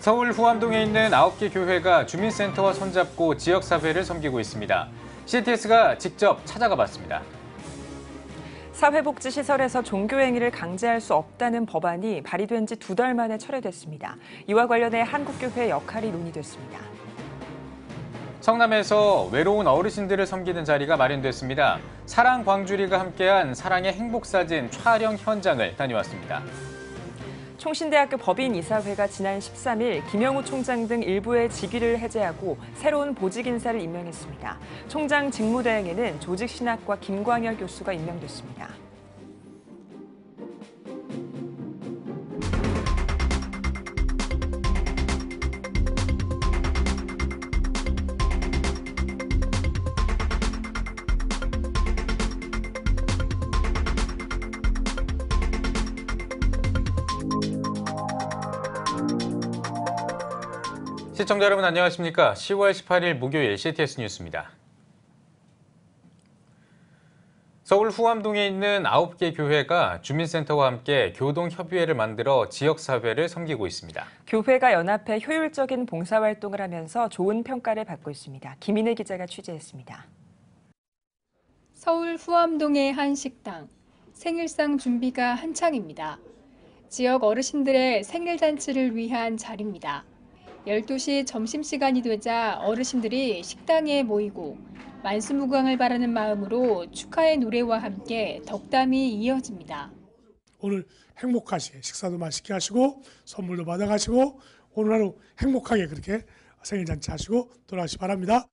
서울 후암동에 있는 9개 교회가 주민센터와 손잡고 지역사회를 섬기고 있습니다. CTS가 직접 찾아가 봤습니다. 사회복지시설에서 종교행위를 강제할 수 없다는 법안이 발의된 지 2달 만에 철회됐습니다. 이와 관련해 한국교회 역할이 논의됐습니다. 성남에서 외로운 어르신들을 섬기는 자리가 마련됐습니다. 사랑광주리가 함께한 사랑의 행복사진 촬영 현장을 다녀왔습니다. 총신대학교 법인이사회가 지난 13일 김영우 총장 등 일부의 직위를 해제하고 새로운 보직 인사를 임명했습니다. 총장 직무대행에는 조직신학과 김광열 교수가 임명됐습니다. 시청자 여러분 안녕하십니까? 10월 18일 목요일 CTS 뉴스입니다. 서울 후암동에 있는 9개 교회가 주민센터와 함께 교동협의회를 만들어 지역사회를 섬기고 있습니다. 교회가 연합해 효율적인 봉사활동을 하면서 좋은 평가를 받고 있습니다. 김인혜 기자가 취재했습니다. 서울 후암동의 한 식당. 생일상 준비가 한창입니다. 지역 어르신들의 생일잔치를 위한 자리입니다. 12시 점심시간이 되자 어르신들이 식당에 모이고 만수무강을 바라는 마음으로 축하의 노래와 함께 덕담이 이어집니다. 오늘 행복하시게 식사도 맛있게 하시고 선물도 받아가시고 오늘 하루 행복하게 그렇게 생일잔치 하시고 돌아가시기 바랍니다.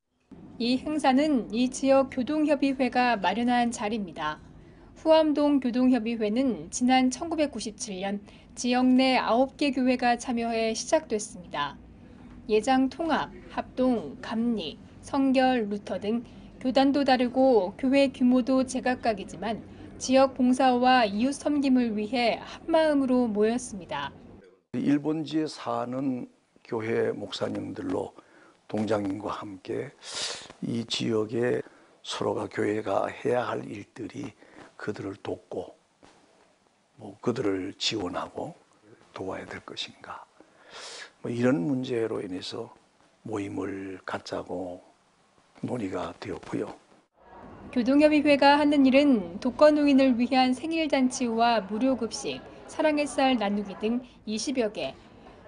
이 행사는 이 지역 교동협의회가 마련한 자리입니다. 후암동 교동협의회는 지난 1997년 지역 내 9개 교회가 참여해 시작됐습니다. 예장 통합, 합동, 감리, 성결, 루터 등 교단도 다르고 교회 규모도 제각각이지만 지역 봉사와 이웃 섬김을 위해 한마음으로 모였습니다. 일본지에 사는 교회 목사님들로 동장님과 함께 이 지역에 서로가 교회가 해야 할 일들이 그들을 돕고 그들을 지원하고 도와야 될 것인가. 이런 문제로 인해서 모임을 갖자고 논의가 되었고요. 교동협의회가 하는 일은 독거노인을 위한 생일잔치와 무료급식, 사랑의 쌀 나누기 등 20여 개,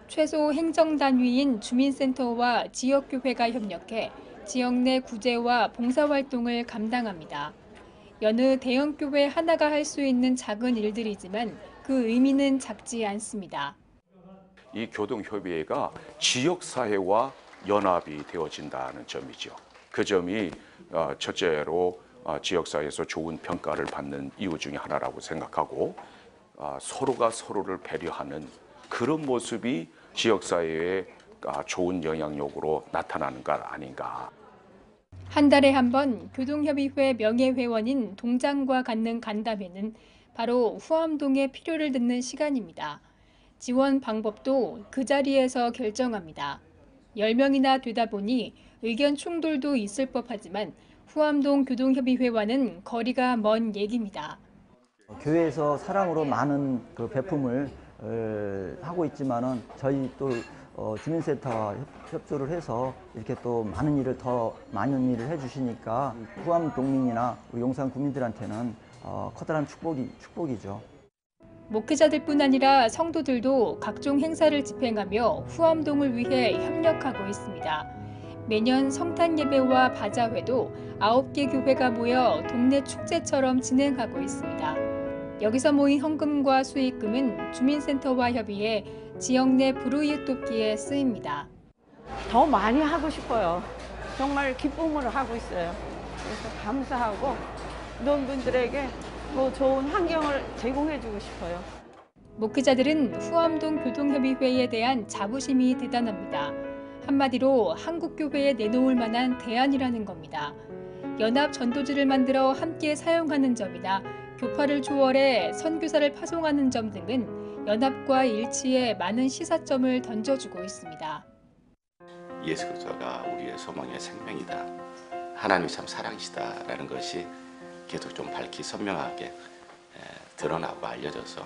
최소 행정단위인 주민센터와 지역교회가 협력해 지역 내 구제와 봉사활동을 감당합니다. 여느 대형교회 하나가 할 수 있는 작은 일들이지만 그 의미는 작지 않습니다. 이 교동협의회가 지역사회와 연합이 되어진다는 점이죠. 그 점이 첫째로 지역사회에서 좋은 평가를 받는 이유 중에 하나라고 생각하고 서로가 서로를 배려하는 그런 모습이 지역사회에 좋은 영향력으로 나타나는 것 아닌가. 한 달에 한 번 교동협의회 명예회원인 동장과 갖는 간담회는 바로 후암동의 필요를 듣는 시간입니다. 지원 방법도 그 자리에서 결정합니다. 10명이나 되다 보니 의견 충돌도 있을 법하지만 후암동 교동협의회와는 거리가 먼 얘기입니다. 교회에서 사랑으로 많은 그 배품을 하고 있지만은 저희 또 주민센터와 협조를 해서 이렇게 또 많은 일을 해주시니까 후암동민이나 용산 구민들한테는 커다란 축복이죠. 목회자들뿐 아니라 성도들도 각종 행사를 집행하며 후암동을 위해 협력하고 있습니다. 매년 성탄 예배와 바자회도 9개 교회가 모여 동네 축제처럼 진행하고 있습니다. 여기서 모인 헌금과 수익금은 주민센터와 협의해 지역 내 불우이웃 돕기에 쓰입니다. 더 많이 하고 싶어요. 정말 기쁨으로 하고 있어요. 그래서 감사하고 농민들에게 더 좋은 환경을 제공해주고 싶어요. 목회자들은 후암동 교동협의회에 대한 자부심이 대단합니다. 한마디로 한국교회에 내놓을 만한 대안이라는 겁니다. 연합 전도지를 만들어 함께 사용하는 점이나 교파를 초월해 선교사를 파송하는 점 등은 연합과 일치에 많은 시사점을 던져주고 있습니다. 예수 그리스도가 우리의 소망의 생명이다. 하나님이 참 사랑이시다라는 것이 계속 좀 밝히 선명하게 드러나고 알려져서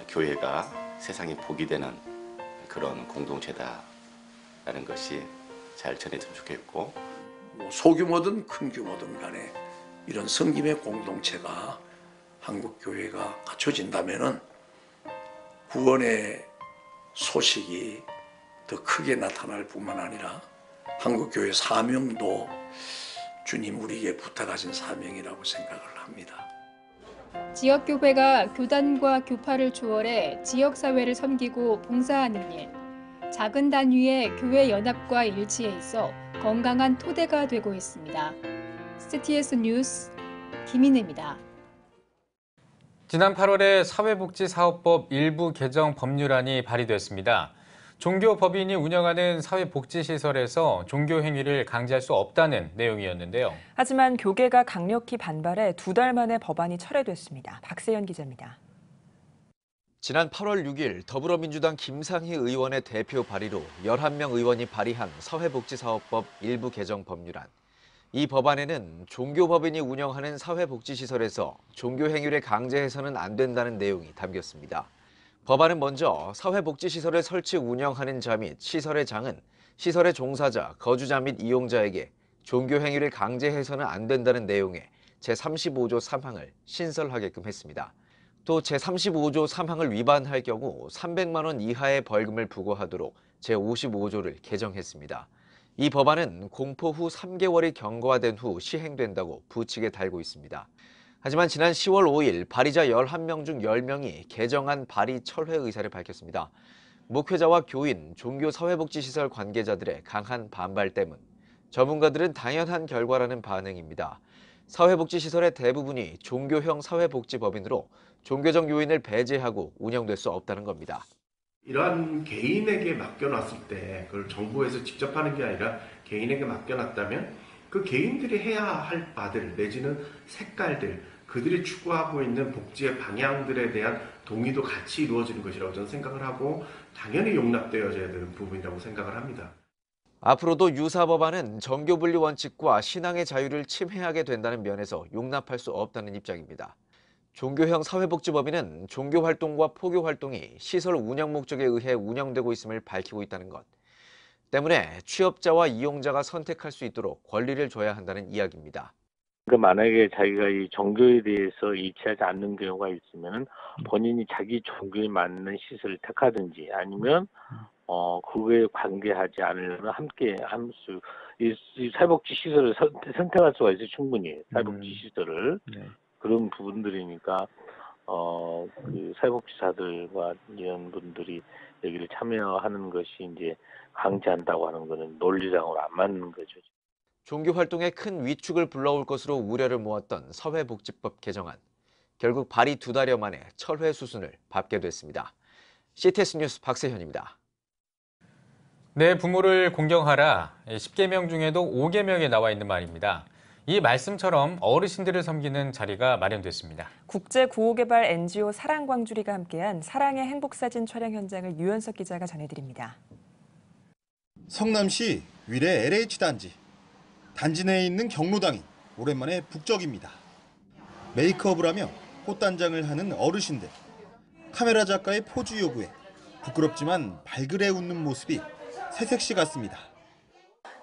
교회가 세상에 복이 되는 그런 공동체다라는 것이 잘 전해졌으면 좋겠고, 뭐 소규모든 큰 규모든 간에 이런 성김의 공동체가 한국 교회가 갖춰진다면은 구원의 소식이 더 크게 나타날 뿐만 아니라 한국 교회 사명도 주님 우리에게 부탁하신 사명이라고 생각을 합니다. 지역교회가 교단과 교파를 초월해 지역사회를 섬기고 봉사하는 일, 작은 단위의 교회 연합과 일치해 있어 건강한 토대가 되고 있습니다. CTS 뉴스 김인혜입니다. 지난 8월에 사회복지사업법 일부 개정 법률안이 발의됐습니다. 종교법인이 운영하는 사회복지시설에서 종교행위를 강제할 수 없다는 내용이었는데요. 하지만 교계가 강력히 반발해 2달 만에 법안이 철회됐습니다. 박세연 기자입니다. 지난 8월 6일 더불어민주당 김상희 의원의 대표 발의로 11명 의원이 발의한 사회복지사업법 일부 개정 법률안. 이 법안에는 종교법인이 운영하는 사회복지시설에서 종교행위를 강제해서는 안 된다는 내용이 담겼습니다. 법안은 먼저 사회복지시설을 설치 운영하는 자 및 시설의 장은 시설의 종사자, 거주자 및 이용자에게 종교행위를 강제해서는 안 된다는 내용의 제35조 3항을 신설하게끔 했습니다. 또 제35조 3항을 위반할 경우 300만 원 이하의 벌금을 부과하도록 제55조를 개정했습니다. 이 법안은 공포 후 3개월이 경과된 후 시행된다고 부칙에 달고 있습니다. 하지만 지난 10월 5일 발의자 11명 중 10명이 개정안 발의 철회 의사를 밝혔습니다. 목회자와 교인, 종교 사회복지시설 관계자들의 강한 반발 때문, 전문가들은 당연한 결과라는 반응입니다. 사회복지시설의 대부분이 종교형 사회복지법인으로 종교적 요인을 배제하고 운영될 수 없다는 겁니다. 이러한 개인에게 맡겨놨을 때 그걸 정부에서 직접 하는 게 아니라 개인에게 맡겨놨다면 그 개인들이 해야 할 바들 내지는 색깔들, 그들이 추구하고 있는 복지의 방향들에 대한 동의도 같이 이루어지는 것이라고 저는 생각을 하고 당연히 용납되어져야 되는 부분이라고 생각을 합니다. 앞으로도 유사 법안은 정교분리 원칙과 신앙의 자유를 침해하게 된다는 면에서 용납할 수 없다는 입장입니다. 종교형 사회복지법인은 종교활동과 포교활동이 시설 운영 목적에 의해 운영되고 있음을 밝히고 있다는 것 때문에 취업자와 이용자가 선택할 수 있도록 권리를 줘야 한다는 이야기입니다. 만약에 자기가 이 종교에 대해서 일치하지 않는 경우가 있으면 본인이 자기 종교에 맞는 시설을 택하든지 아니면 그거에 관계하지 않으려면 함께 이 사회복지 시설을 선택할 수가 있어요. 충분히 사회복지 시설을. 그런 부분들이니까 그 사회복지사들과 이런 분들이 여기를 참여하는 것이 이제 강제한다고 하는 것은 논리상으로 안 맞는 거죠. 종교 활동에 큰 위축을 불러올 것으로 우려를 모았던 사회복지법 개정안. 결국 발의 2달여 만에 철회 수순을 밟게 됐습니다. CTS 뉴스 박세현입니다. 내 부모를 공경하라. 10계명 중에도 5계명에 나와 있는 말입니다. 이 말씀처럼 어르신들을 섬기는 자리가 마련됐습니다. 국제구호개발 NGO 사랑광주리가 함께한 사랑의 행복사진 촬영 현장을 유현석 기자가 전해드립니다. 성남시 위례 LH단지. 단지 내에 있는 경로당이 오랜만에 북적입니다. 메이크업을 하며 꽃단장을 하는 어르신들. 카메라 작가의 포즈 요구에 부끄럽지만 발그레 웃는 모습이 새색시 같습니다.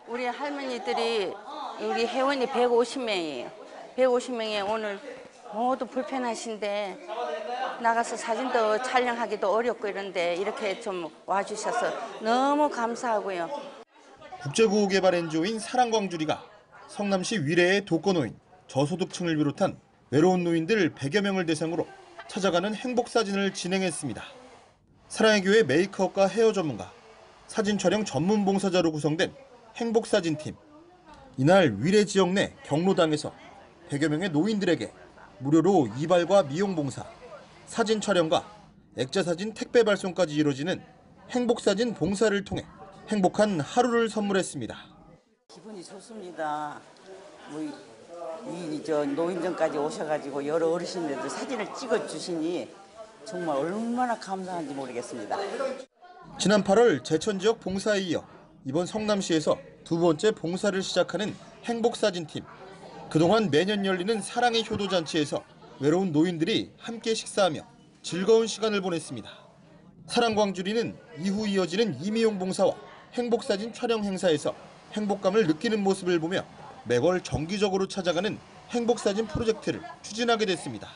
우리 할머니들이 우리 회원이 150명이에요. 150명에 오늘 모두 불편하신데 나가서 사진도 촬영하기도 어렵고 이런데 이렇게 좀 와주셔서 너무 감사하고요. 국제구호개발 NGO인 사랑광주리가 성남시 위례의 독거노인, 저소득층을 비롯한 외로운 노인들 100여 명을 대상으로 찾아가는 행복사진을 진행했습니다. 사랑의 교회 메이크업과 헤어 전문가, 사진 촬영 전문 봉사자로 구성된 행복사진팀. 이날 위례 지역 내 경로당에서 100여 명의 노인들에게 무료로 이발과 미용 봉사, 사진 촬영과 액자사진 택배 발송까지 이루어지는 행복사진 봉사를 통해 행복한 하루를 선물했습니다. 기분이 좋습니다. 저 노인정까지 오셔가지고 여러 어르신들도 사진을 찍어주시니 정말 얼마나 감사한지 모르겠습니다. 지난 8월 제천 지역 봉사에 이어 이번 성남시에서 2번째 봉사를 시작하는 행복사진팀. 그동안 매년 열리는 사랑의 효도잔치에서 외로운 노인들이 함께 식사하며 즐거운 시간을 보냈습니다. 사랑광주리는 이후 이어지는 이미용 봉사와 행복사진 촬영 행사에서 행복감을 느끼는 모습을 보며 매월 정기적으로 찾아가는 행복사진 프로젝트를 추진하게 됐습니다.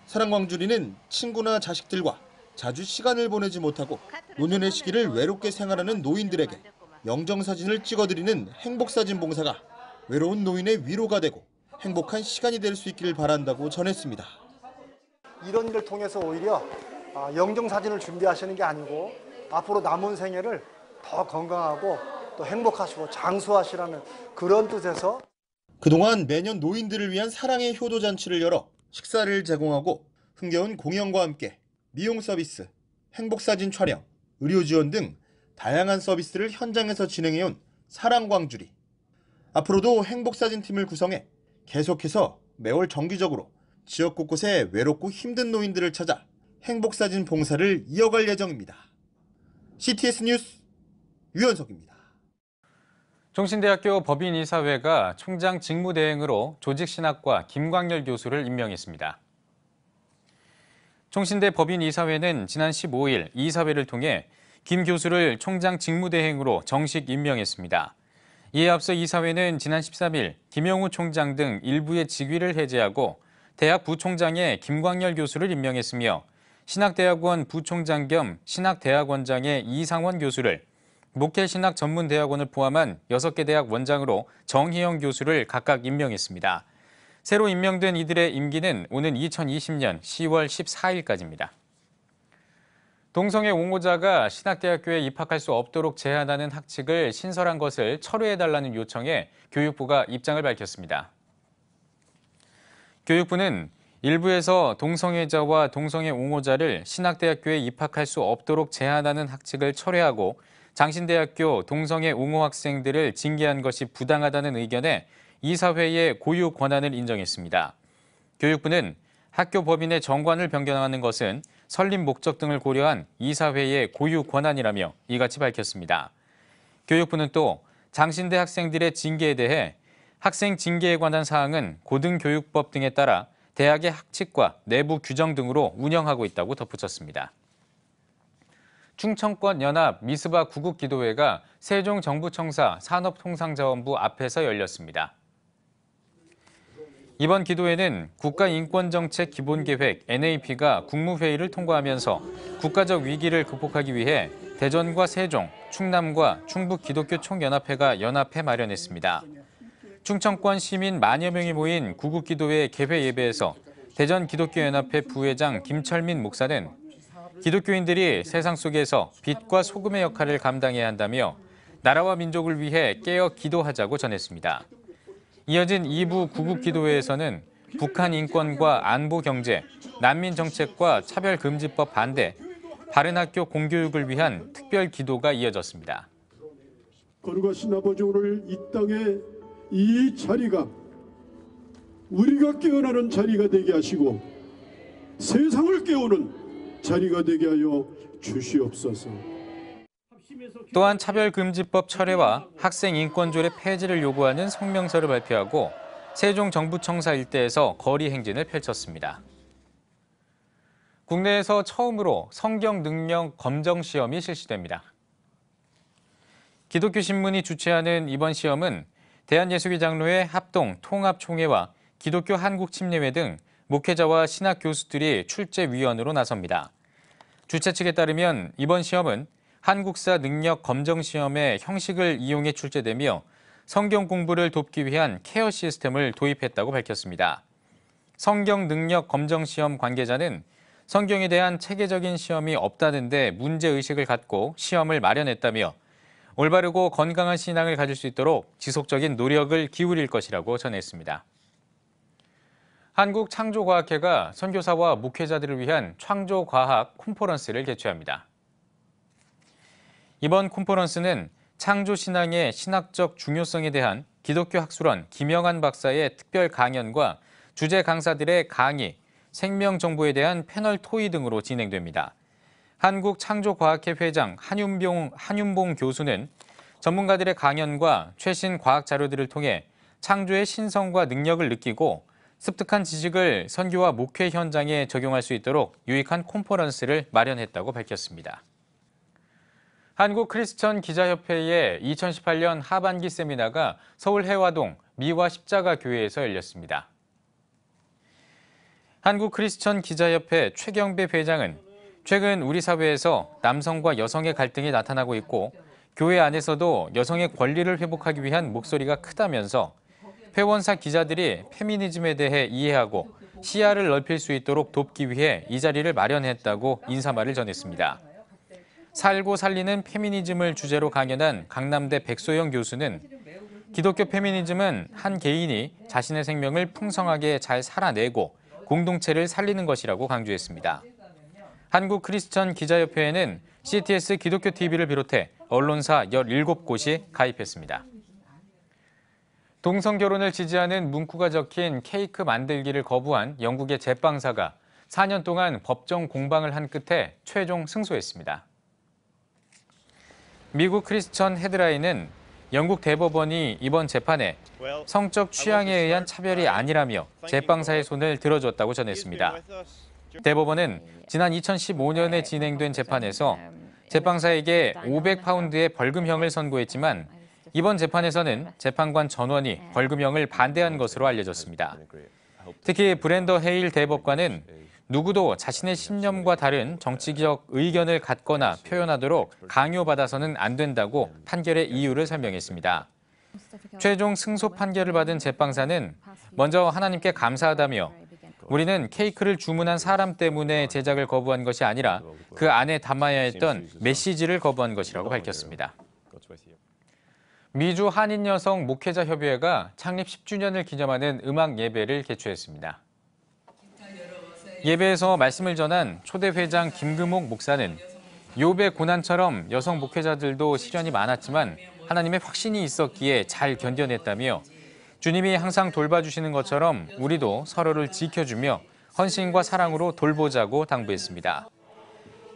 사랑광주리는 친구나 자식들과 자주 시간을 보내지 못하고 노년의 시기를 외롭게 생활하는 노인들에게 영정사진을 찍어드리는 행복사진 봉사가 외로운 노인의 위로가 되고 행복한 시간이 될 수 있기를 바란다고 전했습니다. 이런 일을 통해서 오히려 영정사진을 준비하시는 게 아니고 앞으로 남은 생애를 더 건강하고 또 행복하시고 장수하시라는 그런 뜻에서 그동안 매년 노인들을 위한 사랑의 효도잔치를 열어 식사를 제공하고 흥겨운 공연과 함께 미용 서비스, 행복사진 촬영, 의료 지원 등 다양한 서비스를 현장에서 진행해온 사랑광주리. 앞으로도 행복사진팀을 구성해 계속해서 매월 정기적으로 지역 곳곳에 외롭고 힘든 노인들을 찾아 행복사진 봉사를 이어갈 예정입니다. CTS 뉴스 유현석입니다. 총신대학교 법인이사회가 총장 직무대행으로 조직신학과 김광열 교수를 임명했습니다. 총신대 법인이사회는 지난 15일 이사회를 통해 김 교수를 총장 직무대행으로 정식 임명했습니다. 이에 앞서 이사회는 지난 13일 김영우 총장 등 일부의 직위를 해제하고 대학 부총장에 김광열 교수를 임명했으며 신학대학원 부총장 겸 신학대학원장에 이상원 교수를, 목회신학전문대학원을 포함한 6개 대학 원장으로 정희영 교수를 각각 임명했습니다. 새로 임명된 이들의 임기는 오는 2020년 10월 14일까지입니다. 동성애 옹호자가 신학대학교에 입학할 수 없도록 제한하는 학칙을 신설한 것을 철회해달라는 요청에 교육부가 입장을 밝혔습니다. 교육부는 일부에서 동성애자와 동성애 옹호자를 신학대학교에 입학할 수 없도록 제한하는 학칙을 철회하고 장신대학교 동성애 옹호 학생들을 징계한 것이 부당하다는 의견에 이사회의 고유 권한을 인정했습니다. 교육부는 학교 법인의 정관을 변경하는 것은 설립 목적 등을 고려한 이사회의 고유 권한이라며 이같이 밝혔습니다. 교육부는 또 장신대 학생들의 징계에 대해 학생 징계에 관한 사항은 고등교육법 등에 따라 대학의 학칙과 내부 규정 등으로 운영하고 있다고 덧붙였습니다. 충청권 연합 미스바 구국기도회가 세종정부청사 산업통상자원부 앞에서 열렸습니다. 이번 기도회는 국가인권정책 기본계획 NAP가 국무회의를 통과하면서 국가적 위기를 극복하기 위해 대전과 세종, 충남과 충북기독교총연합회가 연합해 마련했습니다. 충청권 시민 만여 명이 모인 구국기도회 개회 예배에서 대전기독교연합회 부회장 김철민 목사는 기독교인들이 세상 속에서 빛과 소금의 역할을 감당해야 한다며 나라와 민족을 위해 깨어 기도하자고 전했습니다. 이어진 2부 구국기도회에서는 북한 인권과 안보 경제, 난민 정책과 차별금지법 반대, 바른 학교 공교육을 위한 특별 기도가 이어졌습니다. 거룩하신 아버지, 오늘 이 땅에 이 자리가 우리가 깨어나는 자리가 되게 하시고 세상을 깨우는 자리가 되게 하여 주시옵소서. 또한 차별금지법 철회와 학생인권조례 폐지를 요구하는 성명서를 발표하고 세종정부청사 일대에서 거리 행진을 펼쳤습니다. 국내에서 처음으로 성경 능력 검정 시험이 실시됩니다. 기독교신문이 주최하는 이번 시험은 대한예수교 장로회 합동 통합총회와 기독교 한국침례회 등 목회자와 신학 교수들이 출제위원으로 나섭니다. 주최 측에 따르면 이번 시험은 한국사 능력 검정 시험의 형식을 이용해 출제되며 성경 공부를 돕기 위한 케어 시스템을 도입했다고 밝혔습니다. 성경 능력 검정 시험 관계자는 성경에 대한 체계적인 시험이 없다는 데 문제의식을 갖고 시험을 마련했다며 올바르고 건강한 신앙을 가질 수 있도록 지속적인 노력을 기울일 것이라고 전했습니다. 한국창조과학회가 선교사와 목회자들을 위한 창조과학 콘퍼런스를 개최합니다. 이번 콘퍼런스는 창조신앙의 신학적 중요성에 대한 기독교 학술원 김영한 박사의 특별 강연과 주재 강사들의 강의, 생명정보에 대한 패널 토의 등으로 진행됩니다. 한국창조과학회 회장 한윤봉 교수는 전문가들의 강연과 최신 과학 자료들을 통해 창조의 신성과 능력을 느끼고 습득한 지식을 선교와 목회 현장에 적용할 수 있도록 유익한 컨퍼런스를 마련했다고 밝혔습니다. 한국 크리스천 기자협회의 2018년 하반기 세미나가 서울 해화동 미화 십자가 교회에서 열렸습니다. 한국 크리스천 기자협회 최경배 회장은 최근 우리 사회에서 남성과 여성의 갈등이 나타나고 있고 교회 안에서도 여성의 권리를 회복하기 위한 목소리가 크다면서 회원사 기자들이 페미니즘에 대해 이해하고 시야를 넓힐 수 있도록 돕기 위해 이 자리를 마련했다고 인사말을 전했습니다. 살고 살리는 페미니즘을 주제로 강연한 강남대 백소영 교수는 기독교 페미니즘은 한 개인이 자신의 생명을 풍성하게 잘 살아내고 공동체를 살리는 것이라고 강조했습니다. 한국 크리스천 기자협회에는 CTS 기독교 TV를 비롯해 언론사 17곳이 가입했습니다. 동성결혼을 지지하는 문구가 적힌 케이크 만들기를 거부한 영국의 제빵사가 4년 동안 법정 공방을 한 끝에 최종 승소했습니다. 미국 크리스천 헤드라인은 영국 대법원이 이번 재판에 성적 취향에 의한 차별이 아니라며 제빵사의 손을 들어줬다고 전했습니다. 대법원은 지난 2015년에 진행된 재판에서 제빵사에게 500파운드의 벌금형을 선고했지만 이번 재판에서는 재판관 전원이 벌금형을 반대한 것으로 알려졌습니다. 특히 브랜더 헤일 대법관은 누구도 자신의 신념과 다른 정치적 의견을 갖거나 표현하도록 강요받아서는 안 된다고 판결의 이유를 설명했습니다. 최종 승소 판결을 받은 제빵사는 먼저 하나님께 감사하다며 우리는 케이크를 주문한 사람 때문에 제작을 거부한 것이 아니라 그 안에 담아야 했던 메시지를 거부한 것이라고 밝혔습니다. 미주 한인여성 목회자협의회가 창립 10주년을 기념하는 음악 예배를 개최했습니다. 예배에서 말씀을 전한 초대 회장 김금옥 목사는 욥의 고난처럼 여성 목회자들도 시련이 많았지만 하나님의 확신이 있었기에 잘 견뎌냈다며 주님이 항상 돌봐주시는 것처럼 우리도 서로를 지켜주며 헌신과 사랑으로 돌보자고 당부했습니다.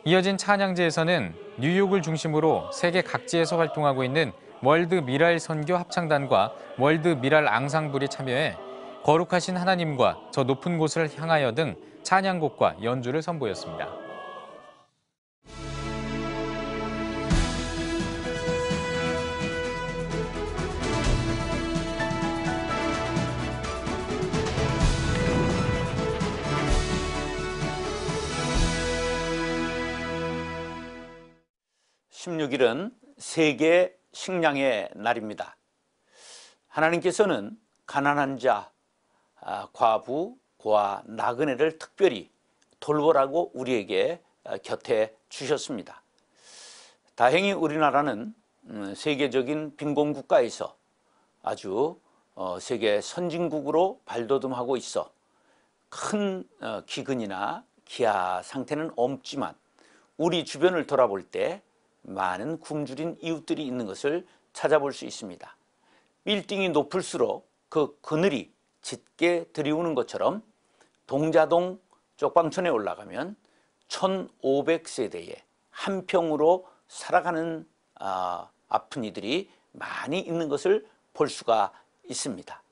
이어진 찬양제에서는 뉴욕을 중심으로 세계 각지에서 활동하고 있는 월드 미랄 선교 합창단과 월드 미랄 앙상블이 참여해 거룩하신 하나님과 저 높은 곳을 향하여 등 찬양곡과 연주를 선보였습니다. (16일은) 세계 식량의 날입니다. 하나님께서는 가난한 자, 과부, 고아, 나그네를 특별히 돌보라고 우리에게 곁에 주셨습니다. 다행히 우리나라는 세계적인 빈곤 국가에서 아주 세계 선진국으로 발돋움하고 있어 큰 기근이나 기아 상태는 없지만 우리 주변을 돌아볼 때 많은 굶주린 이웃들이 있는 것을 찾아볼 수 있습니다. 빌딩이 높을수록 그 그늘이 짙게 들이우는 것처럼 동자동 쪽방촌에 올라가면 1500세대의 한 평으로 살아가는 아픈 이들이 많이 있는 것을 볼 수가 있습니다.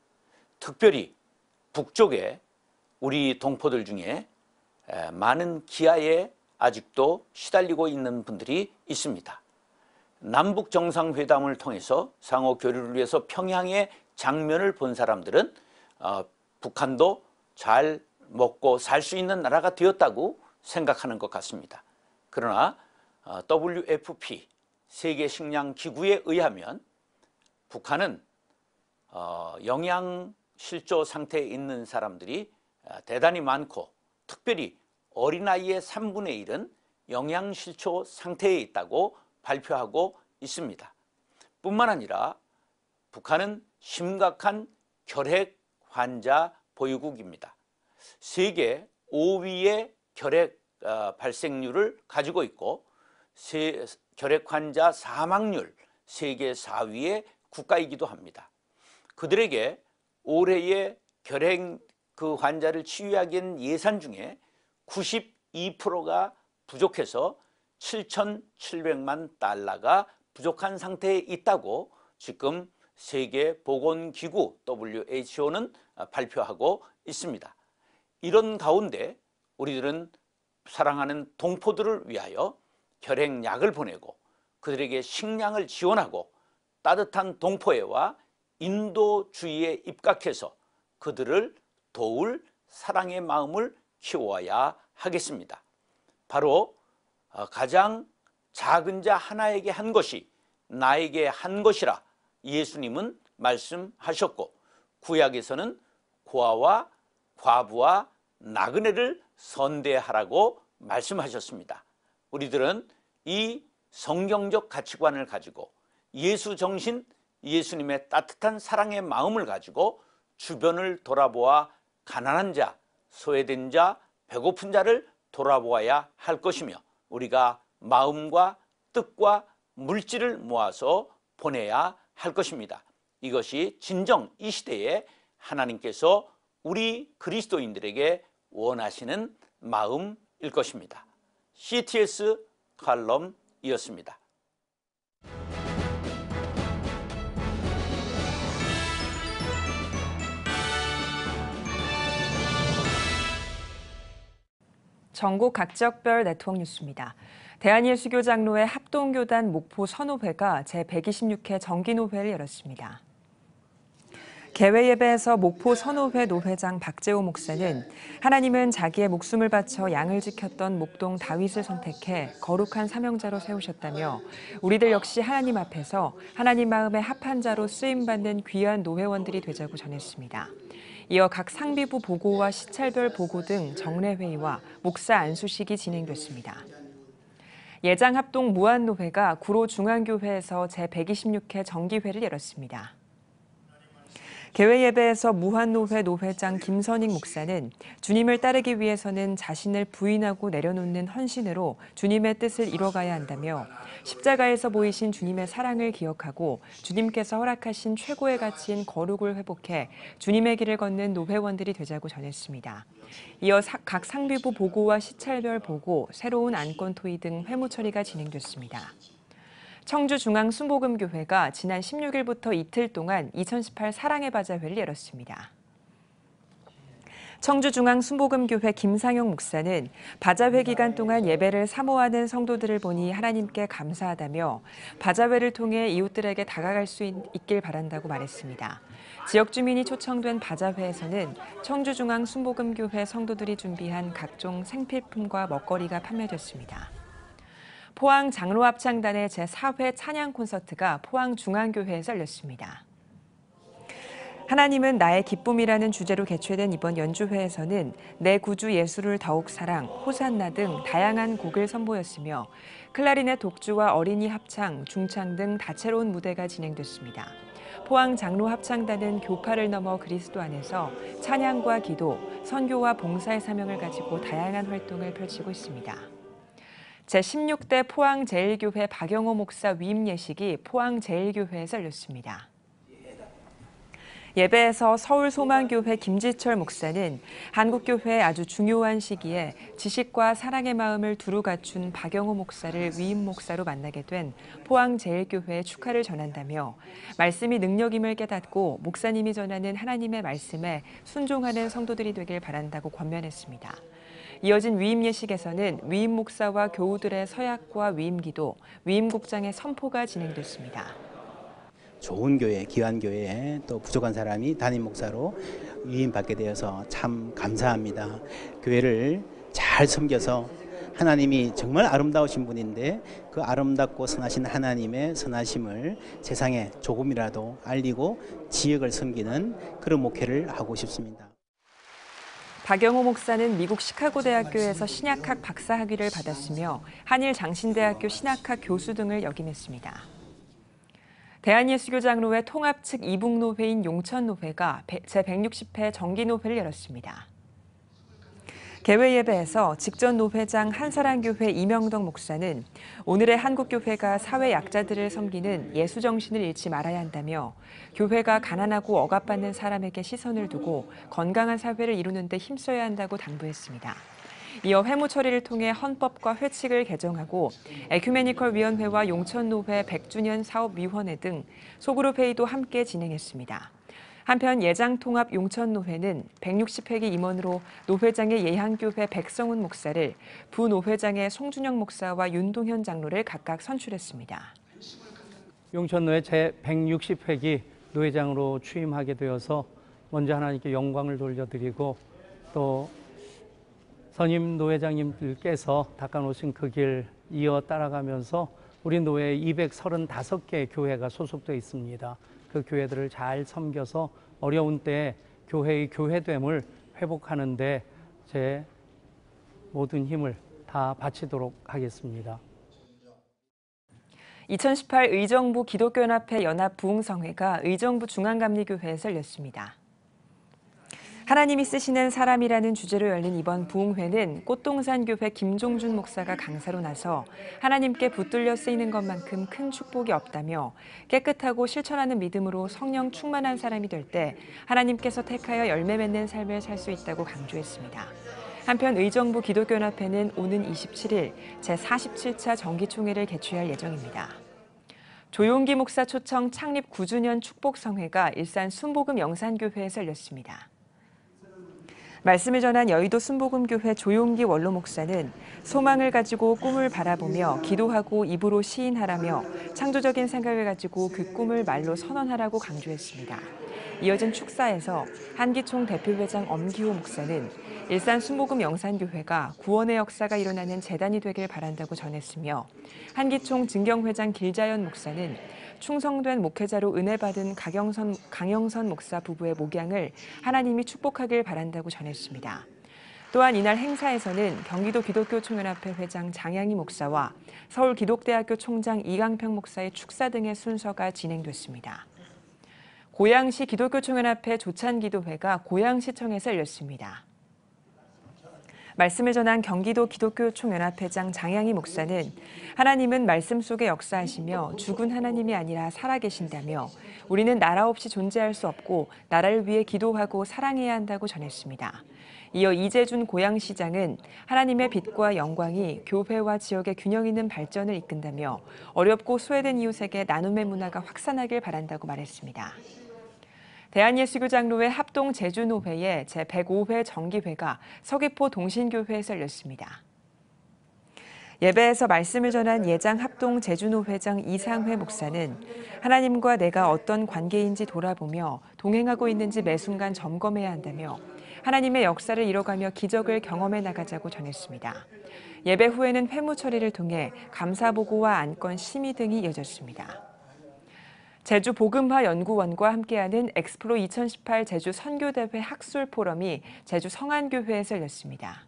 특별히 북쪽에 우리 동포들 중에 많은 기아에 아직도 시달리고 있는 분들이 있습니다. 남북 정상회담을 통해서 상호 교류를 위해서 평양의 장면을 본 사람들은 북한도 잘 먹고 살 수 있는 나라가 되었다고 생각하는 것 같습니다. 그러나 WFP 세계식량기구에 의하면 북한은 영양실조 상태에 있는 사람들이 대단히 많고 특별히 어린아이의 3분의 1은 영양실조 상태에 있다고 발표하고 있습니다. 뿐만 아니라 북한은 심각한 결핵 환자 보유국입니다. 세계 5위의 결핵 발생률을 가지고 있고 결핵 환자 사망률 세계 4위의 국가이기도 합니다. 그들에게 올해의 결핵 환자를 치유하기엔 예산 중에 92%가 부족해서 7,700만 달러가 부족한 상태에 있다고 지금 세계보건기구 WHO는 발표하고 있습니다. 이런 가운데 우리들은 사랑하는 동포들을 위하여 혈행약을 보내고 그들에게 식량을 지원하고 따뜻한 동포애와 인도주의에 입각해서 그들을 도울 사랑의 마음을 키워야 하겠습니다. 바로 가장 작은 자 하나에게 한 것이 나에게 한 것이라 예수님은 말씀하셨고, 구약에서는 고아와 과부와 나그네를 선대하라고 말씀하셨습니다. 우리들은 이 성경적 가치관을 가지고 예수 정신, 예수님의 따뜻한 사랑의 마음을 가지고 주변을 돌아보아 가난한 자, 소외된 자, 배고픈 자를 돌아보아야 할 것이며, 우리가 마음과 뜻과 물질을 모아서 보내야 할 것입니다. 이것이 진정 이 시대에 하나님께서 우리 그리스도인들에게 원하시는 마음일 것입니다. CTS 칼럼이었습니다. 전국 각지역별 네트워크 뉴스입니다. 대한예수교장로회 합동교단 목포 선호회가 제126회 정기노회를 열었습니다. 개회 예배에서 목포 선호회 노회장 박재호 목사는 하나님은 자기의 목숨을 바쳐 양을 지켰던 목동 다윗을 선택해 거룩한 사명자로 세우셨다며 우리들 역시 하나님 앞에서 하나님 마음에 합한 자로 쓰임받는 귀한 노회원들이 되자고 전했습니다. 이어 각 상비부 보고와 시찰별 보고 등 정례회의와 목사 안수식이 진행됐습니다. 예장합동 무한노회가 구로 중앙교회에서 제126회 정기회를 열었습니다. 개회 예배에서 무한노회 노회장 김선익 목사는 주님을 따르기 위해서는 자신을 부인하고 내려놓는 헌신으로 주님의 뜻을 이뤄가야 한다며 십자가에서 보이신 주님의 사랑을 기억하고 주님께서 허락하신 최고의 가치인 거룩을 회복해 주님의 길을 걷는 노회원들이 되자고 전했습니다. 이어 각 상비부 보고와 시찰별 보고, 새로운 안건 토의 등 회무 처리가 진행됐습니다. 청주중앙순복음교회가 지난 16일부터 이틀 동안 2018 사랑의 바자회를 열었습니다. 청주중앙순복음교회 김상영 목사는 바자회 기간 동안 예배를 사모하는 성도들을 보니 하나님께 감사하다며 바자회를 통해 이웃들에게 다가갈 수 있길 바란다고 말했습니다. 지역 주민이 초청된 바자회에서는 청주중앙순복음교회 성도들이 준비한 각종 생필품과 먹거리가 판매됐습니다. 포항 장로합창단의 제4회 찬양 콘서트가 포항중앙교회에서 열렸습니다. 하나님은 나의 기쁨이라는 주제로 개최된 이번 연주회에서는 내 구주 예수를 더욱 사랑, 호산나 등 다양한 곡을 선보였으며 클라리넷 독주와 어린이 합창, 중창 등 다채로운 무대가 진행됐습니다. 포항 장로합창단은 교파를 넘어 그리스도 안에서 찬양과 기도, 선교와 봉사의 사명을 가지고 다양한 활동을 펼치고 있습니다. 제16대 포항제일교회 박영호 목사 위임 예식이 포항제일교회에서 열렸습니다. 예배에서 서울소망교회 김지철 목사는 한국교회의 아주 중요한 시기에 지식과 사랑의 마음을 두루 갖춘 박영호 목사를 위임 목사로 만나게 된 포항제일교회에 축하를 전한다며 말씀이 능력임을 깨닫고 목사님이 전하는 하나님의 말씀에 순종하는 성도들이 되길 바란다고 권면했습니다. 이어진 위임 예식에서는 위임 목사와 교우들의 서약과 위임 기도, 위임국장의 선포가 진행됐습니다. 좋은 교회, 귀한 교회에 또 부족한 사람이 담임 목사로 위임받게 되어서 참 감사합니다. 교회를 잘 섬겨서 하나님이 정말 아름다우신 분인데 그 아름답고 선하신 하나님의 선하심을 세상에 조금이라도 알리고 지역을 섬기는 그런 목회를 하고 싶습니다. 박영호 목사는 미국 시카고 대학교에서 신약학 박사학위를 받았으며 한일 장신대학교 신학학 교수 등을 역임했습니다. 대한예수교장로회 통합 측 이북노회인 용천노회가 제160회 정기노회를 열었습니다. 개회 예배에서 직전 노회장 한사랑교회 이명덕 목사는 오늘의 한국교회가 사회 약자들을 섬기는 예수 정신을 잃지 말아야 한다며 교회가 가난하고 억압받는 사람에게 시선을 두고 건강한 사회를 이루는 데 힘써야 한다고 당부했습니다. 이어 회무 처리를 통해 헌법과 회칙을 개정하고 에큐메니컬 위원회와 용천노회 100주년 사업위원회 등 소그룹 회의도 함께 진행했습니다. 한편 예장통합 용천노회는 160회기 임원으로 노회장의 예향교회 백성훈 목사를, 부노회장의 송준영 목사와 윤동현 장로를 각각 선출했습니다. 용천노회 제160회기 노회장으로 취임하게 되어서 먼저 하나님께 영광을 돌려드리고 또 선임 노회장님들께서 닦아놓으신 그 길 이어 따라가면서 우리 노회에 235개 교회가 소속되어 있습니다. 그 교회들을 잘 섬겨서 어려운 때에 교회의 교회됨을 회복하는 데 제 모든 힘을 다 바치도록 하겠습니다. 2018 의정부 기독교연합회 연합부흥성회가 의정부 중앙감리교회에서 열렸습니다. 하나님이 쓰시는 사람이라는 주제로 열린 이번 부흥회는 꽃동산교회 김종준 목사가 강사로 나서 하나님께 붙들려 쓰이는 것만큼 큰 축복이 없다며 깨끗하고 실천하는 믿음으로 성령 충만한 사람이 될 때 하나님께서 택하여 열매 맺는 삶을 살 수 있다고 강조했습니다. 한편 의정부 기독교연합회는 오는 27일 제47차 정기총회를 개최할 예정입니다. 조용기 목사 초청 창립 9주년 축복성회가 일산 순복음 영산교회에서 열렸습니다. 말씀을 전한 여의도 순복음교회 조용기 원로 목사는 소망을 가지고 꿈을 바라보며 기도하고 입으로 시인하라며 창조적인 생각을 가지고 그 꿈을 말로 선언하라고 강조했습니다. 이어진 축사에서 한기총 대표회장 엄기호 목사는 일산 순복음 영산교회가 구원의 역사가 일어나는 재단이 되길 바란다고 전했으며 한기총 증경회장 길자연 목사는 충성된 목회자로 은혜받은 강영선 목사 부부의 목양을 하나님이 축복하길 바란다고 전했습니다. 또한 이날 행사에서는 경기도 기독교총연합회 회장 장양희 목사와 서울기독대학교 총장 이강평 목사의 축사 등의 순서가 진행됐습니다. 고양시 기독교총연합회 조찬기도회가 고양시청에서 열렸습니다. 말씀을 전한 경기도 기독교총연합회장 장양희 목사는 하나님은 말씀 속에 역사하시며 죽은 하나님이 아니라 살아계신다며 우리는 나라 없이 존재할 수 없고 나라를 위해 기도하고 사랑해야 한다고 전했습니다. 이어 이재준 고양시장은 하나님의 빛과 영광이 교회와 지역의 균형 있는 발전을 이끈다며 어렵고 소외된 이웃에게 나눔의 문화가 확산하길 바란다고 말했습니다. 대한예수교장로회 합동 제주노회의 제105회 정기회가 서귀포 동신교회에서 열렸습니다. 예배에서 말씀을 전한 예장 합동 제주노회장 이상회 목사는 하나님과 내가 어떤 관계인지 돌아보며 동행하고 있는지 매 순간 점검해야 한다며 하나님의 역사를 이뤄가며 기적을 경험해 나가자고 전했습니다. 예배 후에는 회무 처리를 통해 감사보고와 안건 심의 등이 이어졌습니다. 제주복음화연구원과 함께하는 엑스플로 2018 제주 선교대회 학술 포럼이 제주 성안교회에서 열렸습니다.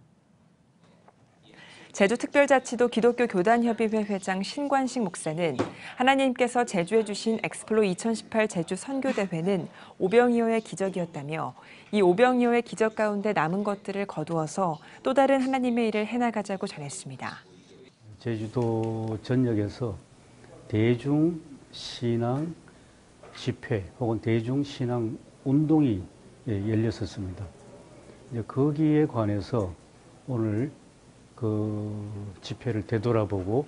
제주특별자치도 기독교교단협의회 회장 신관식 목사는 하나님께서 제주에 주신 엑스플로 2018 제주 선교대회는 오병이어의 기적이었다며 이 오병이어의 기적 가운데 남은 것들을 거두어서 또 다른 하나님의 일을 해나가자고 전했습니다. 제주도 전역에서 대중신앙 집회 혹은 대중신앙 운동이 열렸었습니다. 거기에 관해서 오늘 그 집회를 되돌아보고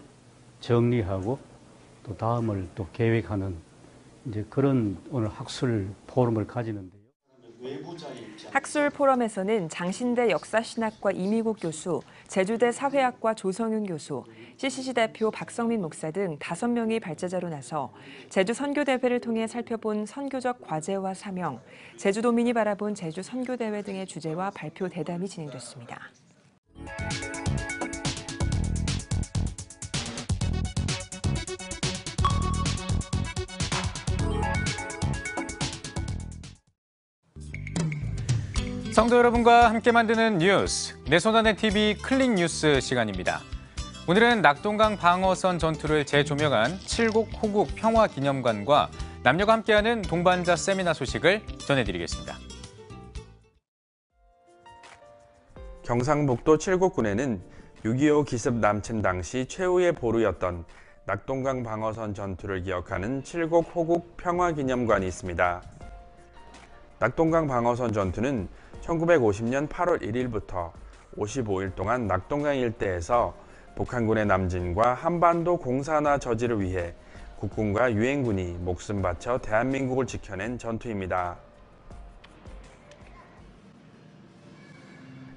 정리하고 또 다음을 또 계획하는 그런 오늘 학술 포럼을 가지는데요. 학술 포럼에서는 장신대 역사신학과 이미국 교수, 제주대 사회학과 조성윤 교수, CCC 대표 박성민 목사 등 5명이 발제자로 나서 제주 선교대회를 통해 살펴본 선교적 과제와 사명, 제주도민이 바라본 제주 선교대회 등의 주제와 발표 대담이 진행됐습니다. 성도 여러분과 함께 만드는 뉴스, 내 손안의 TV 클릭 뉴스 시간입니다. 오늘은 낙동강 방어선 전투를 재조명한 칠곡 호국 평화기념관과 남녀가 함께하는 동반자 세미나 소식을 전해드리겠습니다. 경상북도 칠곡군에는 6.25 기습 남침 당시 최후의 보루였던 낙동강 방어선 전투를 기억하는 칠곡 호국 평화기념관이 있습니다. 낙동강 방어선 전투는 1950년 8월 1일부터 55일 동안 낙동강 일대에서 북한군의 남진과 한반도 공산화 저지를 위해 국군과 유엔군이 목숨 바쳐 대한민국을 지켜낸 전투입니다.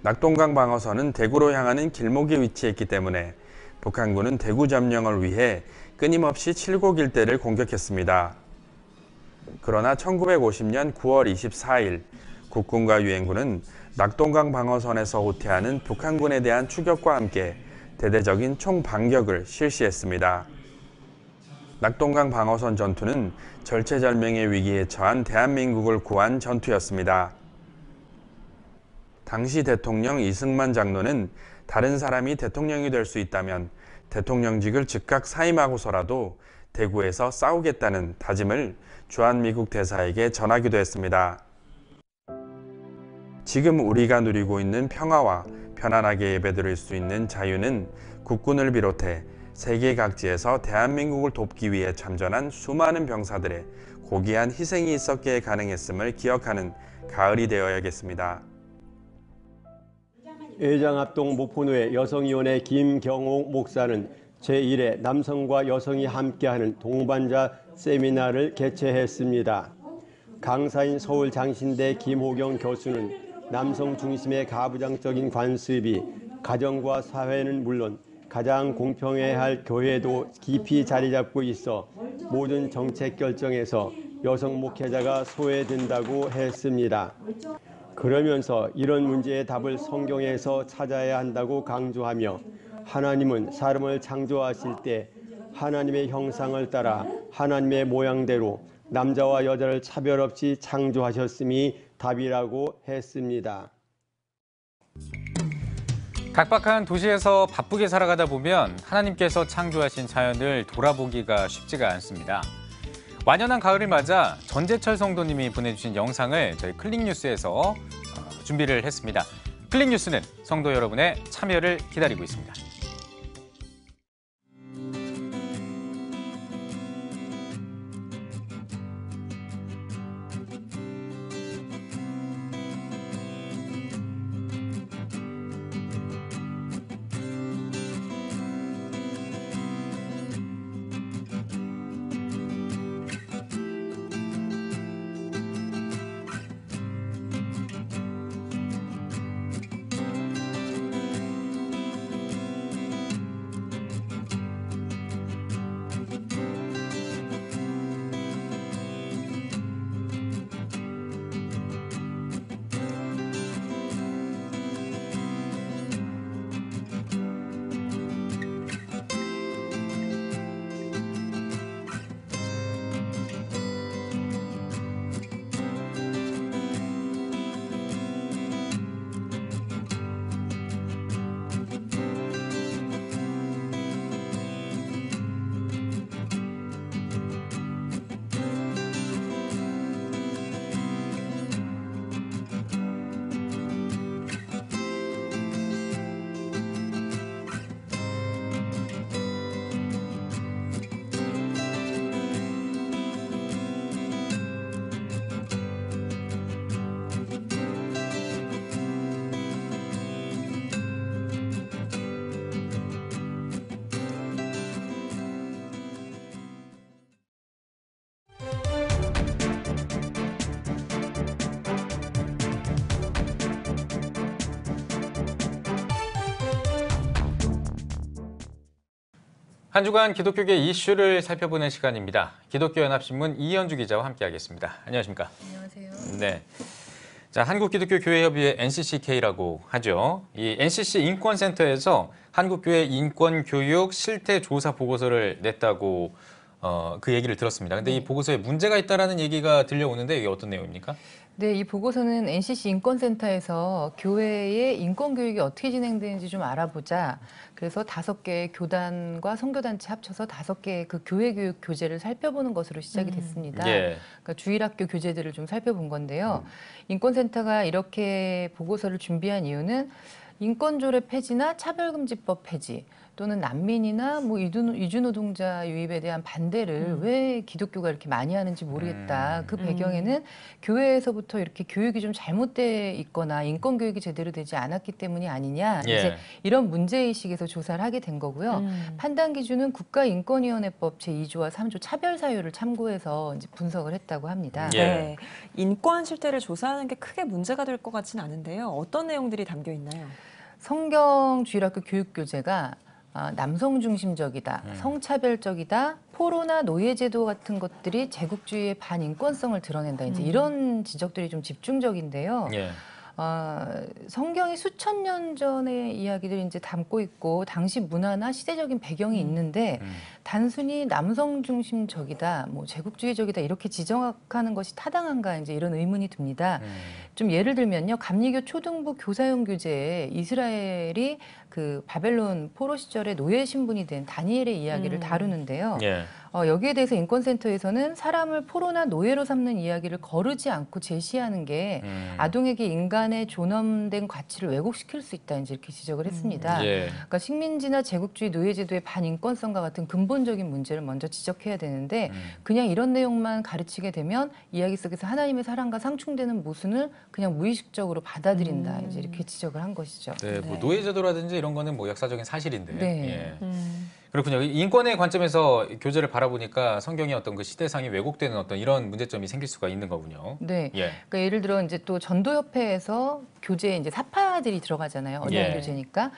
낙동강 방어선은 대구로 향하는 길목에 위치했기 때문에 북한군은 대구 점령을 위해 끊임없이 칠곡 일대를 공격했습니다. 그러나 1950년 9월 24일 국군과 유엔군은 낙동강 방어선에서 호퇴하는 북한군에 대한 추격과 함께 대대적인 총반격을 실시했습니다. 낙동강 방어선 전투는 절체절명의 위기에 처한 대한민국을 구한 전투였습니다. 당시 대통령 이승만 장로는 다른 사람이 대통령이 될 수 있다면 대통령직을 즉각 사임하고서라도 대구에서 싸우겠다는 다짐을 주한미국 대사에게 전하기도 했습니다. 지금 우리가 누리고 있는 평화와 편안하게 예배드릴 수 있는 자유는 국군을 비롯해 세계 각지에서 대한민국을 돕기 위해 참전한 수많은 병사들의 고귀한 희생이 있었기에 가능했음을 기억하는 가을이 되어야겠습니다. 의장합동 목포노회 여성위원회 김경옥 목사는 제1회 남성과 여성이 함께하는 동반자 세미나를 개최했습니다. 강사인 서울장신대 김호경 교수는 남성 중심의 가부장적인 관습이 가정과 사회는 물론 가장 공평해야 할 교회도 깊이 자리 잡고 있어 모든 정책 결정에서 여성 목회자가 소외된다고 했습니다. 그러면서 이런 문제의 답을 성경에서 찾아야 한다고 강조하며 하나님은 사람을 창조하실 때 하나님의 형상을 따라 하나님의 모양대로 남자와 여자를 차별 없이 창조하셨음이 답이라고 했습니다. 각박한 도시에서 바쁘게 살아가다 보면 하나님께서 창조하신 자연을 돌아보기가 쉽지가 않습니다. 완연한 가을을 맞아 전재철 성도님이 보내주신 영상을 저희 클릭뉴스에서 준비를 했습니다. 클릭뉴스는 성도 여러분의 참여를 기다리고 있습니다. 한 주간 기독교계 이슈를 살펴보는 시간입니다. 기독교연합신문 이현주 기자와 함께하겠습니다. 안녕하십니까? 안녕하세요. 네. 자, 한국기독교교회협의회 NCCK라고 하죠. 이 NCC 인권센터에서 한국교회 인권교육 실태조사 보고서를 냈다고 그 얘기를 들었습니다. 근데 이 보고서에 문제가 있다라는 얘기가 들려오는데 이게 어떤 내용입니까? 네, 이 보고서는 NCC 인권센터에서 교회의 인권교육이 어떻게 진행되는지 좀 알아보자. 그래서 5개의 교단과 선교단체 합쳐서 5개의 그 교회교육 교재를 살펴보는 것으로 시작이 됐습니다. 예. 그러니까 주일학교 교재들을 좀 살펴본 건데요. 인권센터가 이렇게 보고서를 준비한 이유는 인권조례 폐지나 차별금지법 폐지, 또는 난민이나 뭐 이주노동자 유입에 대한 반대를 왜 기독교가 이렇게 많이 하는지 모르겠다. 그 배경에는 교회에서부터 이렇게 교육이 좀 잘못돼 있거나 인권 교육이 제대로 되지 않았기 때문이 아니냐. 이제 이런 문제의식에서 조사를 하게 된 거고요. 판단 기준은 국가인권위원회법 제2조와 3조 차별 사유를 참고해서 이제 분석을 했다고 합니다. 네. 인권 실태를 조사하는 게 크게 문제가 될 것 같지는 않은데요. 어떤 내용들이 담겨 있나요? 성경주일학교 교육교재가 남성 중심적이다, 성차별적이다, 포로나 노예제도 같은 것들이 제국주의의 반인권성을 드러낸다. 이제 이런 지적들이 좀 집중적인데요. 성경이 수천 년 전의 이야기들을 이제 담고 있고 당시 문화나 시대적인 배경이 있는데 단순히 남성 중심적이다, 뭐 제국주의적이다 이렇게 지적하는 것이 타당한가 이제 이런 의문이 듭니다. 좀 예를 들면요, 감리교 초등부 교사용 교재에 이스라엘이 그 바벨론 포로 시절에 노예 신분이 된 다니엘의 이야기를 다루는데요. 여기에 대해서 인권센터에서는 사람을 포로나 노예로 삼는 이야기를 거르지 않고 제시하는 게 아동에게 인간의 존엄된 가치를 왜곡시킬 수 있다 이제 이렇게 지적을 했습니다. 그러니까 식민지나 제국주의 노예제도의 반인권성과 같은 근본적인 문제를 먼저 지적해야 되는데 그냥 이런 내용만 가르치게 되면 이야기 속에서 하나님의 사랑과 상충되는 모순을 그냥 무의식적으로 받아들인다 이제 이렇게 지적을 한 것이죠. 네, 뭐 노예제도라든지 이런 거는 뭐 역사적인 사실인데. 그렇군요. 인권의 관점에서 교재를 바라보니까 성경의 어떤 그 시대상이 왜곡되는 어떤 이런 문제점이 생길 수가 있는 거군요. 네. 그러니까 예를 들어 이제 또 전도협회에서 교재에 이제 사파들이 들어가잖아요. 어려운 교재니까.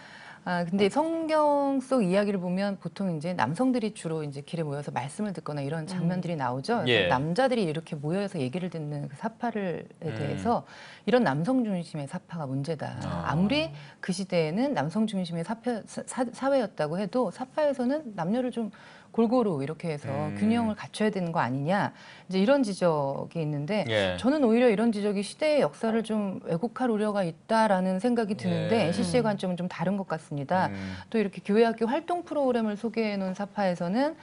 근데 성경 속 이야기를 보면 보통 이제 남성들이 주로 이제 길에 모여서 말씀을 듣거나 이런 장면들이 나오죠. 그래서 남자들이 이렇게 모여서 얘기를 듣는 그 사파에 대해서 이런 남성 중심의 사파가 문제다. 아무리 그 시대에는 남성 중심의 사회였다고 해도 사파에서는 남녀를 좀 골고루 이렇게 해서 균형을 갖춰야 되는 거 아니냐. 이제 이런 지적이 있는데 저는 오히려 이런 지적이 시대의 역사를 좀 왜곡할 우려가 있다라는 생각이 드는데 NCC의 관점은 좀 다른 것 같습니다. 또 이렇게 교회학교 활동 프로그램을 소개해 놓은 사파에서는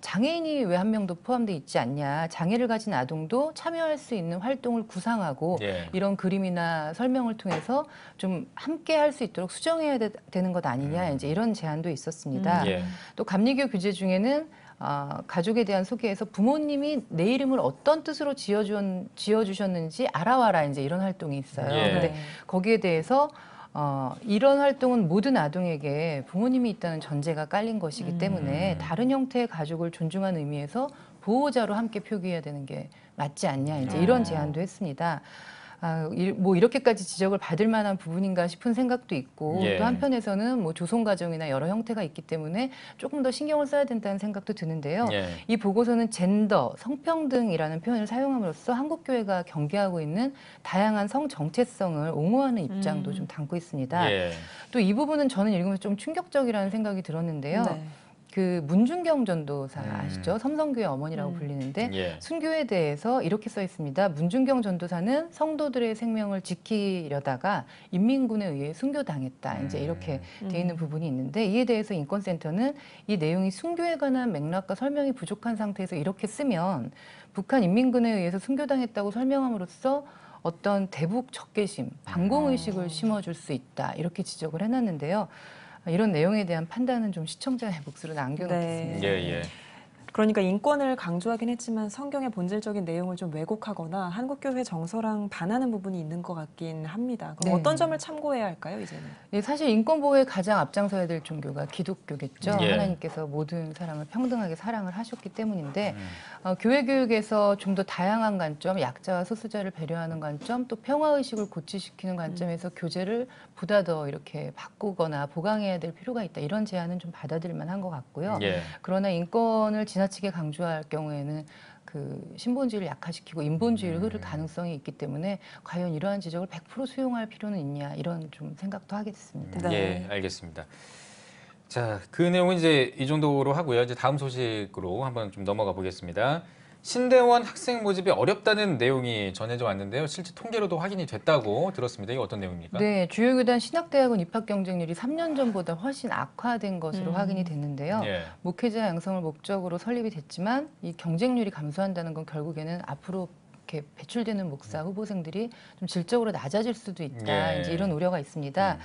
장애인이 왜 한 명도 포함되어 있지 않냐. 장애를 가진 아동도 참여할 수 있는 활동을 구상하고 이런 그림이나 설명을 통해서 좀 함께 할 수 있도록 수정해야 되는 것 아니냐. 이제 이런 제안도 있었습니다. 또 감리교 교재 중에는 가족에 대한 소개에서 부모님이 내 이름을 어떤 뜻으로 지어주셨는지 알아와라. 이제 이런 활동이 있어요. 근데 거기에 대해서 이런 활동은 모든 아동에게 부모님이 있다는 전제가 깔린 것이기 때문에 다른 형태의 가족을 존중하는 의미에서 보호자로 함께 표기해야 되는 게 맞지 않냐 이제 이런 제안도 했습니다. 뭐 이렇게까지 지적을 받을 만한 부분인가 싶은 생각도 있고 또 한편에서는 뭐 조성 가정이나 여러 형태가 있기 때문에 조금 더 신경을 써야 된다는 생각도 드는데요. 이 보고서는 젠더, 성평등이라는 표현을 사용함으로써 한국교회가 경계하고 있는 다양한 성 정체성을 옹호하는 입장도 좀 담고 있습니다. 또 이 부분은 저는 읽으면서 좀 충격적이라는 생각이 들었는데요. 그 문준경 전도사 아시죠? 삼성교회 어머니라고 불리는데 순교에 대해서 이렇게 써 있습니다. 문준경 전도사는 성도들의 생명을 지키려다가 인민군에 의해 순교당했다. 이제 이렇게 돼 있는 부분이 있는데 이에 대해서 인권센터는 이 내용이 순교에 관한 맥락과 설명이 부족한 상태에서 이렇게 쓰면 북한 인민군에 의해서 순교당했다고 설명함으로써 어떤 대북 적개심, 반공의식을 심어줄 수 있다. 이렇게 지적을 해놨는데요. 이런 내용에 대한 판단은 좀 시청자의 몫으로 남겨놓겠습니다. 그러니까 인권을 강조하긴 했지만 성경의 본질적인 내용을 좀 왜곡하거나 한국교회 정서랑 반하는 부분이 있는 것 같긴 합니다. 그럼 어떤 점을 참고해야 할까요, 이제는? 사실 인권 보호에 가장 앞장서야 될 종교가 기독교겠죠. 하나님께서 모든 사람을 평등하게 사랑을 하셨기 때문인데 교회 교육에서 좀 더 다양한 관점, 약자와 소수자를 배려하는 관점, 또 평화의식을 고취시키는 관점에서 교재를 보다 더 이렇게 바꾸거나 보강해야 될 필요가 있다. 이런 제안은 좀 받아들일 만한 것 같고요. 그러나 인권을 지나치게 강조할 경우에는 그 신본주의를 약화시키고 인본주의로 흐를 가능성이 있기 때문에 과연 이러한 지적을 100% 수용할 필요는 있냐 이런 좀 생각도 하게 됐습니다. 알겠습니다. 자, 그 내용은 이제 이 정도로 하고요. 이제 다음 소식으로 한번 좀 넘어가 보겠습니다. 신대원 학생 모집이 어렵다는 내용이 전해져 왔는데요. 실제 통계로도 확인이 됐다고 들었습니다. 이게 어떤 내용입니까? 네, 주요 교단 신학대학원 입학 경쟁률이 3년 전보다 훨씬 악화된 것으로 확인이 됐는데요. 목회자 양성을 목적으로 설립이 됐지만 이 경쟁률이 감소한다는 건 결국에는 앞으로 이렇게 배출되는 목사 후보생들이 좀 질적으로 낮아질 수도 있다. 예. 이제 이런 우려가 있습니다.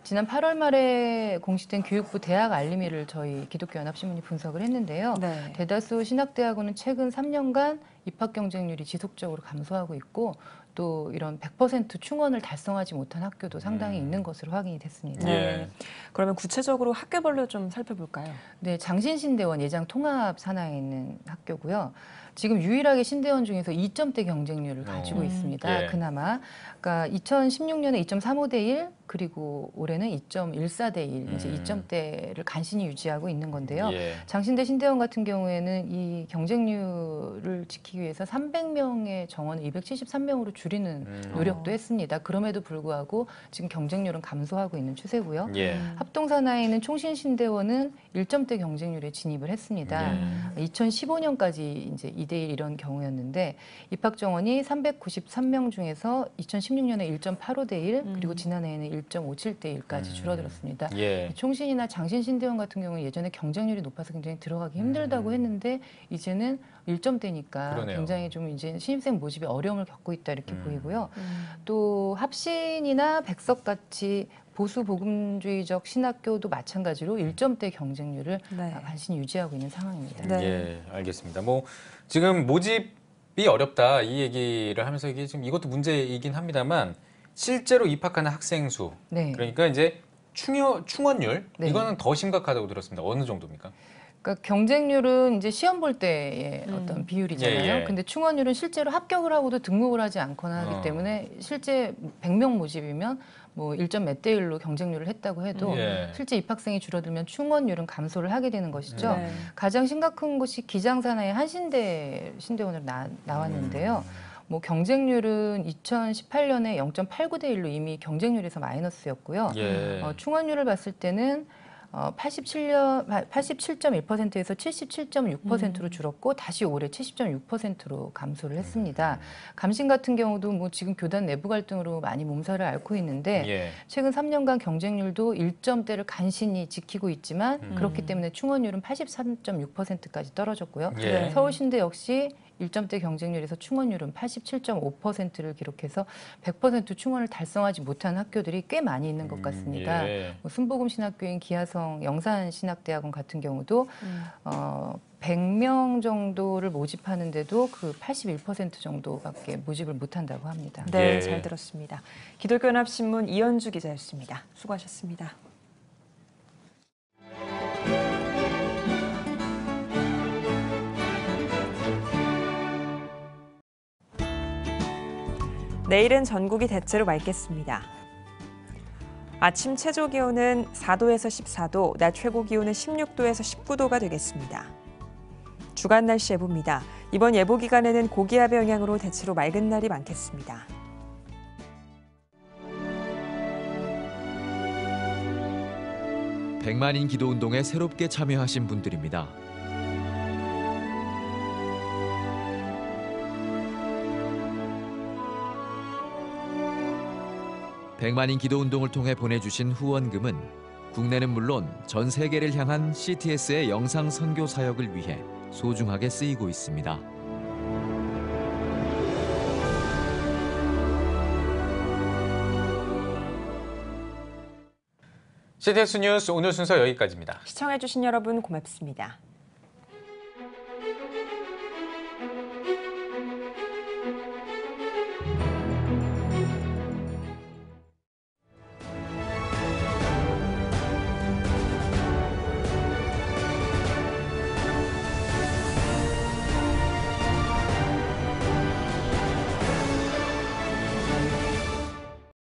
지난 8월 말에 공식된 교육부 대학 알림이를 저희 기독교연합신문이 분석을 했는데요. 네. 대다수 신학대학원은 최근 3년간 입학 경쟁률이 지속적으로 감소하고 있고 또 이런 100% 충원을 달성하지 못한 학교도 상당히 있는 것으로 확인이 됐습니다. 네. 그러면 구체적으로 학교별로 좀 살펴볼까요? 네, 장신신대원 예장 통합 산하에 있는 학교고요. 지금 유일하게 신대원 중에서 2점대 경쟁률을 가지고 있습니다. 예. 그나마. 그러니까 2016년에 2.35대 1, 그리고 올해는 2.14대 1, 이제 2점대를 간신히 유지하고 있는 건데요. 예. 장신대 신대원 같은 경우에는 이 경쟁률을 지키기 위해서 300명의 정원을 273명으로 줄이는 노력도 했습니다. 그럼에도 불구하고 지금 경쟁률은 감소하고 있는 추세고요. 예. 합동산하에 있는 총신신대원은 1점대 경쟁률에 진입을 했습니다. 2015년까지 이제 2대1 이런 경우였는데 입학 정원이 393명 중에서 2016년에 1.85대 1, 그리고 지난해에는 1.57대 1까지 줄어들었습니다. 예. 총신이나 장신신대원 같은 경우는 예전에 경쟁률이 높아서 굉장히 들어가기 힘들다고 했는데 이제는 1점대니까 그러네요. 굉장히 좀 이제 신입생 모집에 어려움을 겪고 있다 이렇게 보이고요. 또 합신이나 백석같이 보수 복음주의적 신학교도 마찬가지로 1점대 경쟁률을 간신히 유지하고 있는 상황입니다. 예, 알겠습니다. 뭐 지금 모집이 어렵다 이 얘기를 하면서 이게 지금 이것도 문제이긴 합니다만 실제로 입학하는 학생 수, 네. 그러니까 이제 충원율 네. 이거는 더 심각하다고 들었습니다. 어느 정도입니까? 그러니까 경쟁률은 이제 시험 볼 때의 어떤 비율이잖아요. 예, 예. 근데 충원율은 실제로 합격을 하고도 등록을 하지 않거나 하기 때문에 실제 100명 모집이면 뭐 1점 몇 대 1로 경쟁률을 했다고 해도 예. 실제 입학생이 줄어들면 충원율은 감소를 하게 되는 것이죠. 네. 가장 심각한 것이 기장산하의 한신대 신대원으로 나왔는데요. 뭐 경쟁률은 2018년에 0.89대 1로 이미 경쟁률에서 마이너스였고요. 예. 충원율을 봤을 때는 87.1%에서 77.6%로 줄었고 다시 올해 70.6%로 감소를 했습니다. 감신 같은 경우도 뭐 지금 교단 내부 갈등으로 많이 몸살을 앓고 있는데 예. 최근 3년간 경쟁률도 1점대를 간신히 지키고 있지만 그렇기 때문에 충원율은 83.6%까지 떨어졌고요. 예. 서울신대 역시 1점대 경쟁률에서 충원율은 87.5%를 기록해서 100% 충원을 달성하지 못한 학교들이 꽤 많이 있는 것 같습니다. 예. 뭐 순복음 신학교인 기하성 영산신학대학원 같은 경우도 100명 정도를 모집하는데도 그 81% 정도밖에 모집을 못한다고 합니다. 네, 예. 잘 들었습니다. 기독교연합신문 이현주 기자였습니다. 수고하셨습니다. 내일은 전국이 대체로 맑겠습니다. 아침 최저 기온은 4도에서 14도, 낮 최고 기온은 16도에서 19도가 되겠습니다. 주간 날씨 예보입니다. 이번 예보 기간에는 고기압의 영향으로 대체로 맑은 날이 많겠습니다. 백만인 기도운동에 새롭게 참여하신 분들입니다. 백만인 기도운동을 통해 보내주신 후원금은 국내는 물론 전 세계를 향한 CTS의 영상 선교 사역을 위해 소중하게 쓰이고 있습니다. CTS 뉴스 오늘 순서 여기까지입니다. 시청해주신 여러분 고맙습니다.